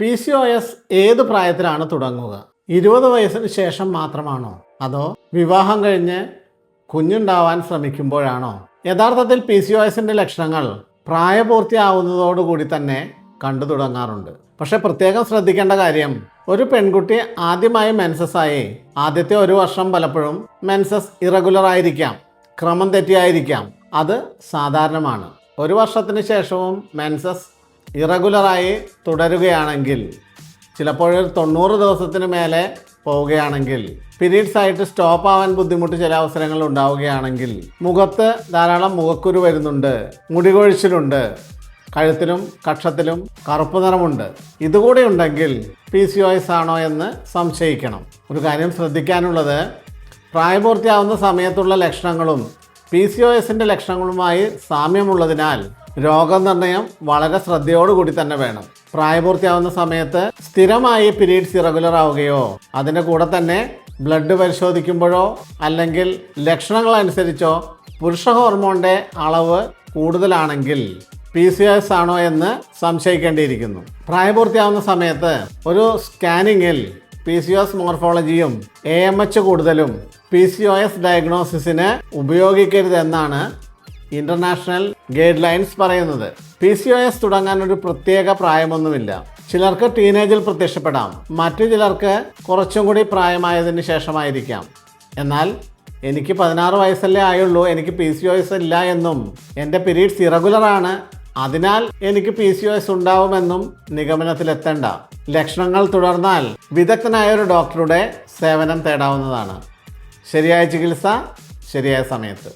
PCOS ഏത് പ്രായത്തിലാണ് തുടങ്ങുക? 20 വയസ്സിന് ശേഷം മാത്രമാണോ? അതോ വിവാഹം കഴിഞ്ഞ് കുഞ്ഞുണ്ടാവാൻ ശ്രമിക്കുമ്പോഴാണോ? യഥാർത്ഥത്തിൽ PCOSന്റെ ലക്ഷണങ്ങൾ പ്രായപൂർത്തിയാവുന്നതോടുകൂടി തന്നെ കണ്ടു തുടങ്ങാറുണ്ട്. പക്ഷെ പ്രത്യേകം ശ്രദ്ധിക്കേണ്ട കാര്യം, ഒരു പെൺകുട്ടി ആദ്യമായി മെൻസസ് ആയി ആദ്യത്തെ ഒരു വർഷം പലപ്പോഴും മെൻസസ് ഇറഗുലർ ആയിരിക്കാം, ക്രമം തെറ്റിയായിരിക്കാം. അത് സാധാരണമാണ്. ഒരു വർഷത്തിന് ശേഷവും മെൻസസ് ഇറഗുലറായി തുടരുകയാണെങ്കിൽ, ചിലപ്പോഴൊരു 90 ദിവസത്തിന് മേലെ പോവുകയാണെങ്കിൽ, പീരീഡ്സ് ആയിട്ട് സ്റ്റോപ്പ് ആവാൻ ബുദ്ധിമുട്ട് ചില അവസരങ്ങളിൽ ഉണ്ടാവുകയാണെങ്കിൽ, മുഖത്ത് ധാരാളം മുഖക്കുരു വരുന്നുണ്ട്, മുടികൊഴിച്ചിലുണ്ട്, കഴുത്തിലും കക്ഷത്തിലും കറുപ്പ് നിറമുണ്ട്, ഇതുകൂടി ഉണ്ടെങ്കിൽ PCOS ആണോ എന്ന് സംശയിക്കണം. ഒരു കാര്യം ശ്രദ്ധിക്കാനുള്ളത്, പ്രായപൂർത്തിയാവുന്ന സമയത്തുള്ള ലക്ഷണങ്ങളും PCOSന്റെ ലക്ഷണങ്ങളുമായി സാമ്യമുള്ളതിനാൽ രോഗനിർണയം വളരെ ശ്രദ്ധയോടുകൂടി തന്നെ വേണം. പ്രായപൂർത്തിയാവുന്ന സമയത്ത് സ്ഥിരമായി പീരീഡ്സ് ഇറഗുലർ ആവുകയോ അതിൻ്റെ കൂടെ തന്നെ ബ്ലഡ് പരിശോധിക്കുമ്പോഴോ അല്ലെങ്കിൽ ലക്ഷണങ്ങൾ അനുസരിച്ചോ പുരുഷ ഹോർമോണിൻ്റെ അളവ് കൂടുതലാണെങ്കിൽ PCOS ആണോ എന്ന് സംശയിക്കേണ്ടിയിരിക്കുന്നു. പ്രായപൂർത്തിയാവുന്ന സമയത്ത് ഒരു സ്കാനിങ്ങിൽ PCOS മോർഫോളജിയും AMH കൂടുതലും PCOS ഡയഗ്നോസിസിന് ഉപയോഗിക്കരുതെന്നാണ് ഇന്റർനാഷണൽ ഗൈഡ് ലൈൻസ് പറയുന്നത്. PCOS തുടങ്ങാൻ ഒരു പ്രത്യേക പ്രായമൊന്നുമില്ല. ചിലർക്ക് ടീനേജിൽ പ്രത്യക്ഷപ്പെടാം, മറ്റു ചിലർക്ക് കുറച്ചും കൂടി പ്രായമായതിന് ശേഷമായിരിക്കാം. എന്നാൽ എനിക്ക് 16 വയസ്സല്ലേ ആയുള്ളൂ, എനിക്ക് PCOS ഇല്ല എന്നും എൻ്റെ പീരീഡ്സ് ഇറഗുലറാണ്, അതിനാൽ എനിക്ക് PCOS ഉണ്ടാവുമെന്നും നിഗമനത്തിലെത്തേണ്ട. ലക്ഷണങ്ങൾ തുടർന്നാൽ വിദഗ്ധനായ ഒരു ഡോക്ടറുടെ സേവനം തേടാവുന്നതാണ്. ശരിയായ ചികിത്സ ശരിയായ സമയത്ത്.